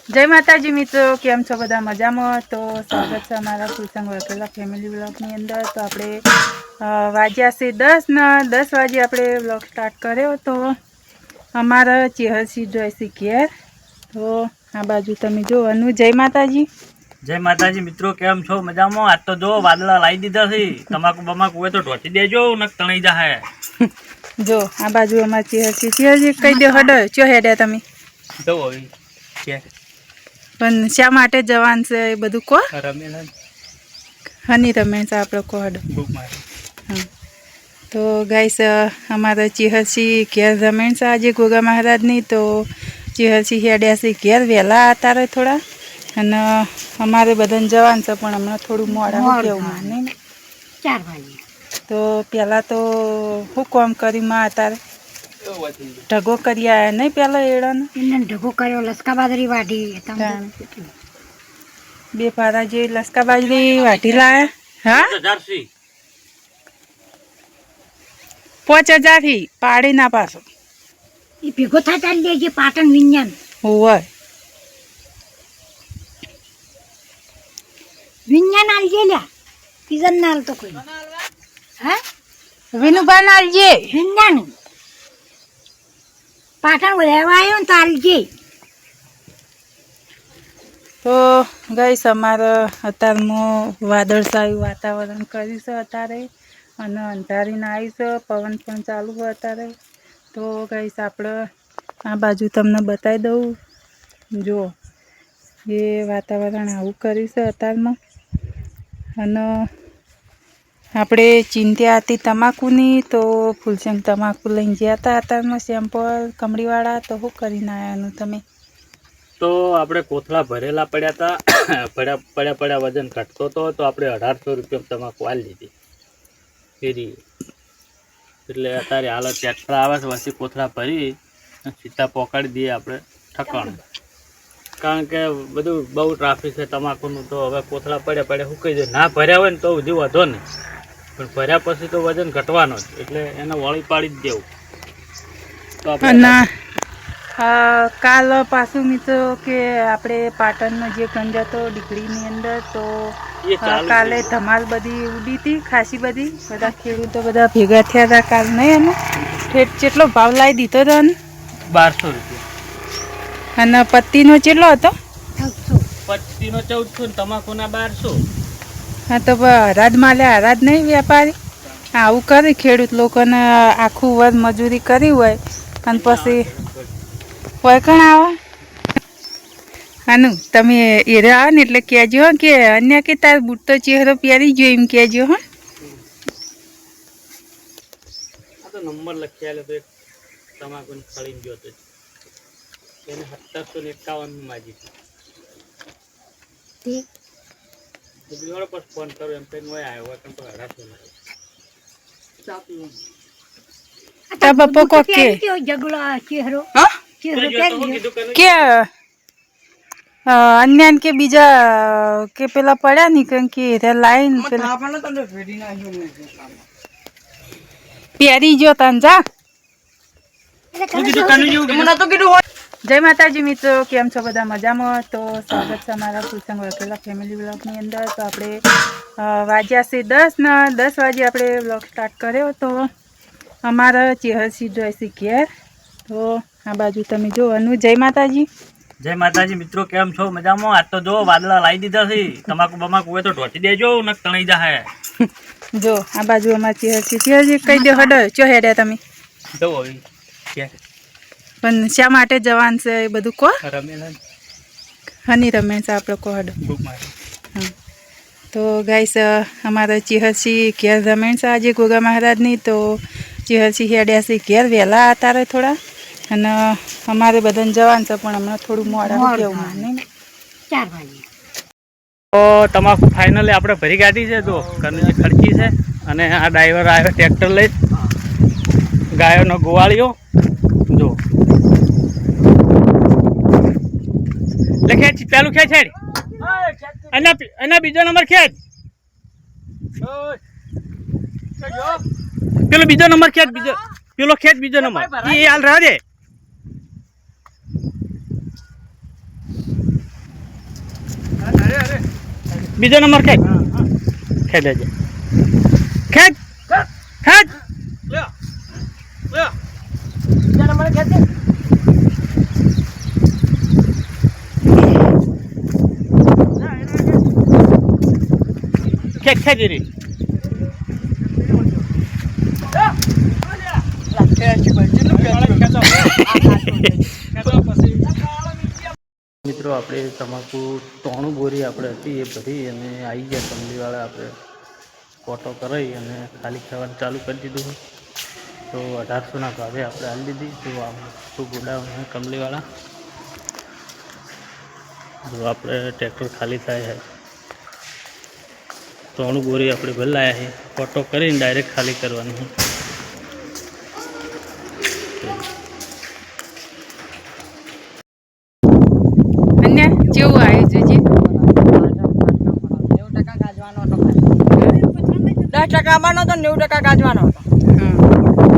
जय माताजी मित्रों, केम छो बधा मजामां। तो स्वागत है अमरा फूलसंग वर्केला फैमिली ब्लॉगनी अंदर। तो आपणे वाज्या से 10 वाजे आपणे ब्लॉग स्टार्ट कर्यो। तो अमारा चेहरसी जोईसी घेर। तो आ बाजू तमे जो अनु जय माताजी। जय माताजी मित्रों, केम छो मजामां। आज तो जो वादळा लाई दीधा छे, तमाकू बमाकू होय तो ढोटी देजो न तणाई जाहे। जो आ बाजू अमार चेहरसी कई दे हडो चो हेड्या तमे तो होई के पण शा माटे जवान छे ए बधुं को रमेला हनी रमेश आपणो को हडो बुक मारे। हाँ तो गाइस हमारा चेहरसी घेर रमेण से आज गोगा महाराज नहीं। तो चेहरसी हेड्या से घेर वेला आता रहे थोड़ा अने अमारे बधन जवान से पण हमणे थोड़ुं मोड़ा केवुं नहीं 4 वागे। तो पहला तो हूँ काम करी मां अतारे ढगो करी आया नहीं पहला एड़ा ने इन्ने ढगो कर्यो लसका बाजरी वाढी बे पारा जे लसका बाजरी वाटी लाया। हाँ 5000 थी पाड़ी ना पासो ई भेगो था चाल लेजे पाटण विज्ञान होय विज्ञान आल गेल्या सीजन नाल तो कोई हां विनु बनाल जे विज्ञान पाटण लेवायो तो आल जे। तो गाइस अमारा अतारमां वादळछाયું वातावरण कर्યું છે अतारे અને અંધારીને આવી છે પવન પણ ચાલુ છે अतारे। तो गाइस આપણે આ બાજુ તમને બતાવી દઉં જો એ વાતાવરણ આવું કર્યું છે અતારમાં અને આપણે ચિંતા હતી તમાકુની તો ફૂલસંગ તમાકુ લઈને ગયા હતા અતારમાં સેમ્પલ કમળીવાળા। તો શું કરીને આવ્યાનું તમે तो आपणे कोथळा भरेला पड्या था पड्या वजन घटतो तो आपणे 1800 रुपया तमाकू आली दीधी फेरी એટલે અત્યારે હાલ ટ્રેક્ટર આવે છે વસી કોથળા ભરી સીધા પહોંચાડી દઈએ આપણે ઠકાણ। કારણ કે બધું બહુ ટ્રાફિક છે તમાકુનું। તો હવે કોથળા પડ્યા સુકાઈ જાય ના ભર્યા હોય ને તો સુધી વધો નહીં પણ ભર્યા પછી તો વજન ઘટવાનો જ એટલે એને વળી પાડી જ દેવું। તો આપણે કાલ પાછું મિત્રો કે આપણે પાટણમાં જે ગંજ હતો ડીકડીની અંદર તો કાલે ધમાલ બધી ઉડી હતી ખાસી બધી બધા ખેડૂતો બધા ભેગા થયા હતા કાલ નહીં અને ઠેઠ કેટલો ભાવ લાવી દીધો હતો ને 1200 રૂપિયા અને પત્તીનો કેટલો હતો 1400 પત્તીનો 1400 ને તમાકુના 1200। હા તો હરાજ માલે હરાજ નહીં વેપારી આવું કરે ખેડૂત લોકોને આખું વર મજૂરી કરી હોય અને પછી વળકણ આવે આનું તમે એરે આવે ને એટલે કહેજો હો કે અન્ય કે તાર બૂટ તો ચહેરો પહેરી ગયો એમ કહેજો હા। આ તો નંબર લખી આલ્યો તો એક તમાકુને ખળીને ગયો તો એને 1751 માજી હતી તો બીજો પર ફોન કરો એમ કઈ નોય આવ્યો હોય તો હરાતો નહીં ચાપી તા બપો કો કે જગલો ચહેરો હા ચહેરો પહેરી કે अन्यान के बीजा के पेला पड़ा नहीं कि लाइन प्यारी जो तंजा। जय माताजी मित्रों, केम छो बधा मजामां। तो स्वागत है अमरा फूलसंग वर्केला फैमिली ब्लॉगनी अंदर। तो आपणे वाज्या से 10 वाजे आपणे ब्लॉग स्टार्ट कर्यो। तो अमारा चेहरसी जोईसी घेर। तो आ बाजू तमे जो अनु जय माताजी। जय माताजी मित्रों, केम छो मजामां। आज तो जो वादळा लाई दीधा छे, तमाकू बमाकू होय तो ढोटी देजो न तणाई जाहे। जो आ बाजू अमार चेहरसी कई दे हडो चो हेड्या तमे तो होई के पण शा माटे जवान छे ए बधुं को रमेला हनी रमेश आपणो को हडो बुक मारे। हाँ तो गाइस हमारा चेहरसी घेर रमेण से आज गोगा महाराज नहीं। तो चेहरसी हेड्या से घेर वेला आता रहे थोड़ा अने अमारे बधन जवान से पण हमणे थोड़ुं मोड़ा केवुं नहीं 4 वागे। तो तमाकू फाइनली આપણે ભરી કાઢી છે। જો કનજી ખર્ચી છે અને આ ડ્રાઈવર આવ્યો ટ્રેક્ટર લઈ ગાયોનો ગોવાળિયો જો લખે ચાલુ ખેંચ હેડ અને બીજો નંબર ખેંચ પેલો બીજો નંબર ખેંચ પેલો ખેંચ બીજો નંબર એ હાલ રહે બીજો નંબર ખેંચ ખેંચ દેજે ખેંચ ખેંચ બીજા નંબર ખેંચ દે. ખેંચ ખેંચ રી મિત્રો આપણે તમાકુ 3 બોરી આપણે હતી એ ભરી અને આવી ગયા કમલીવાળા આપણે કોટો કરાવી અને ખાલી ખાવાનું ચાલુ કરી દીધું તો 1800ના ભાવે આપણે હાલી દીધી તો આખું ગોડાઉન કમલીવાળા જો આપણે ટ્રેક્ટર ખાલી થાય છે 3 બોરી આપણે ભલાયા છે કોટો કરીને ડાયરેક્ટ ખાલી કરવાનું છે અન્ય જેવું આવ્યું જોજે 90% ગાજવાનો હતો. 10% આવવાનો હતો, 90% ગાજવાનો હતો.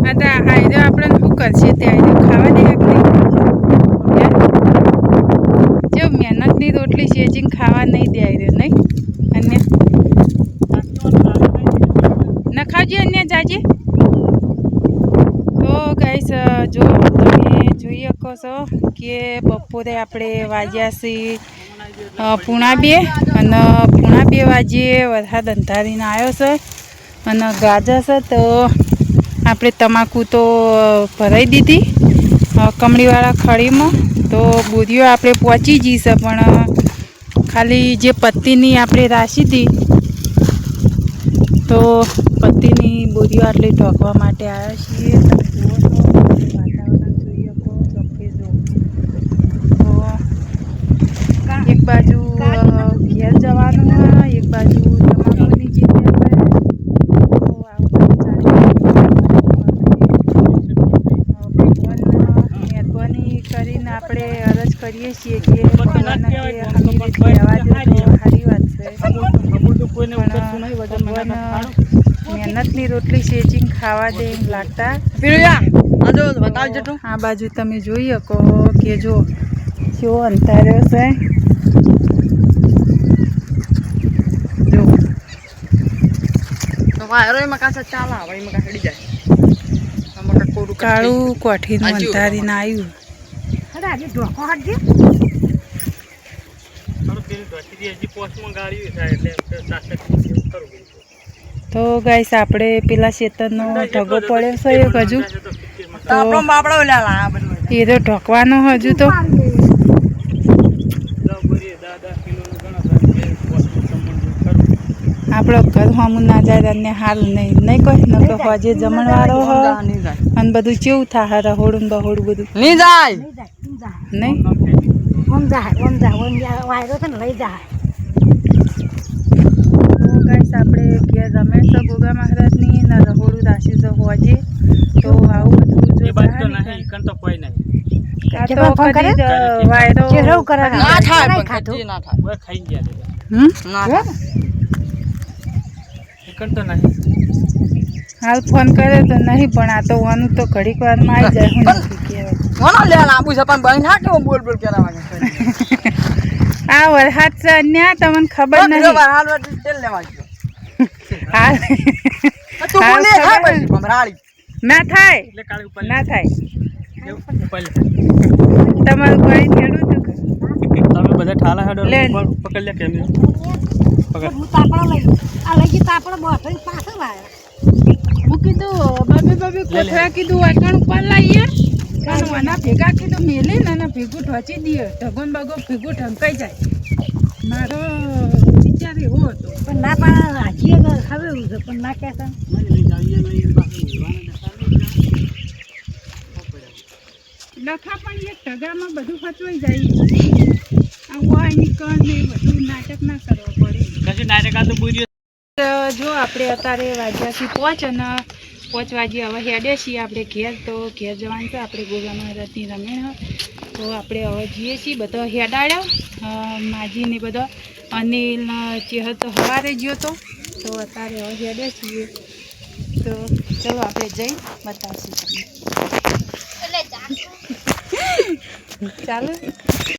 હા તો આયરો આપણે શું કરશે તે આયરો ખાવા દે કે નહીં જો મહેનતની રોટલી શેજીને ખાવા નહીં દે આયરો નહીં અન્ય ન ખાવજે અન્ય જાજે તો ગાઈસ જો તમે જોઈ શકો છો કે બપોરે આપણે વાગ્યા છીએ 1:30 અને 1:30 વાગ્યે વરસાદ અંધારીને આવ્યો છે અને ગાજર છે તો આપણે તમાકુ તો ભરાઈ દીધી કમળીવાળા ખડીમાં તો બોરીઓ આપણે પહોંચી જઈ છે પણ ખાલી જે પત્તીની આપણે રાશી હતી તો પત્તીની બોરીઓ આટલી ઢોકવા માટે આવ્યા છીએ તમે જુઓ છો વાતાવરણ જોઈ શકો સફેદ તો એક બાજુ ઘેર જવાનું હોય એક બાજુ તમાકુની જે મહેરબાની કરીને આપણે અરજ કરીએ છીએ કે ભગવાનને કે સારી વાત છે મહેનતની રોટલી શેચીને ખાવા દે એમ લાગતા આ બાજુ તમે જોઈ શકો કે જો કેવો અંધાર્યો છે જો કાળું કોઠીનું અંધારીને આવ્યું અરે આજે ઢોકો હટજે. તો ગાઈસ આપણે પેલા શેતરનો ઢગો પડ્યો છે એક હજુ તો એ તો ઢોકવાનો હજુ તો આપણો ઘર હમું ના જાય અને સારું નહીં કોઈ ન તો હજે જમણવાળો હ અને બધું કેવું થાય રહોડું ને બહોડું બધું નહીં જાય નહીં ઓમ જાય વાયરો છે ને લઈ જાય. તો ગાઈસ આપણે ઘેર રમે છે ગોગા મહારાજની ને રહોડું રાશી છે હોજે તો આવું બધું જો કોઈ નહીં આ તો કદી વાયરો ચહેરો કરે ના થાય પણ ખાધું. કદી ના થાય ઓય ખાઈ ગયા ના થાય. એકન તો નહીં હાલ ફોન કરે તો નહીં પણ આ તો વાનું તો ઘડીક વારમાં આવી જાય હું નથી કહેવાય કોનો લે લાંબુ છે પણ બહેન હા કેવો બોલ બોલ કેરા વાગે આ વરસાદ છે અન્યા તમને ખબર નહીં હાલ તેલ લેવા ગયો હાલ તું હાલ બોલે ખબર ખા પછી ભમરાળી ના થાય એટલે કાળી ઉપર ના થાય ઉપર તમારું પાણી ખેડું તું તમે બધા ઠાલા હેડો લે. પકડ લે કેમેરો પકડ હું તાપડો લઈ આ લઈ ગઈ તાપડો બોસરી પાછો વાયો હું કીધું બબે કોથળા કીધું વાટણ ઉપર લાવીએ અને વના ભેગા કીધું મેલી ને એને ભેગું ઠોચી દઈએ ઢગોન બગો ભેગું ઢંકાઈ જાય મારો વિચાર એવો હતો પણ ના પણ હાજીએ તો હવે એવું છે પણ ના કહેતા લખા પણ એક ઢગામાં બધું ફચવાઈ જાય આ હોય નીકળ ને બધું નાટક ના કરવા પડે કશું નાટક આ તો બુરી જો આપણે અત્યારે વાગ્યાથી 5 અને 5 વાગે હવે હેડે છીએ આપણે ઘેર તો ઘેર જવાનું છે આપણે ગોગા મહારાજની રમેણ તો આપણે હવે જઈએ છીએ બધો હેડાડ્યો માજીને બધો અનિલ ચેહર તો સવારે ગયો તો અત્યારે હવે હેડે છીએ તો ચલો આપણે જઈ બતાવશું તમને ચાલો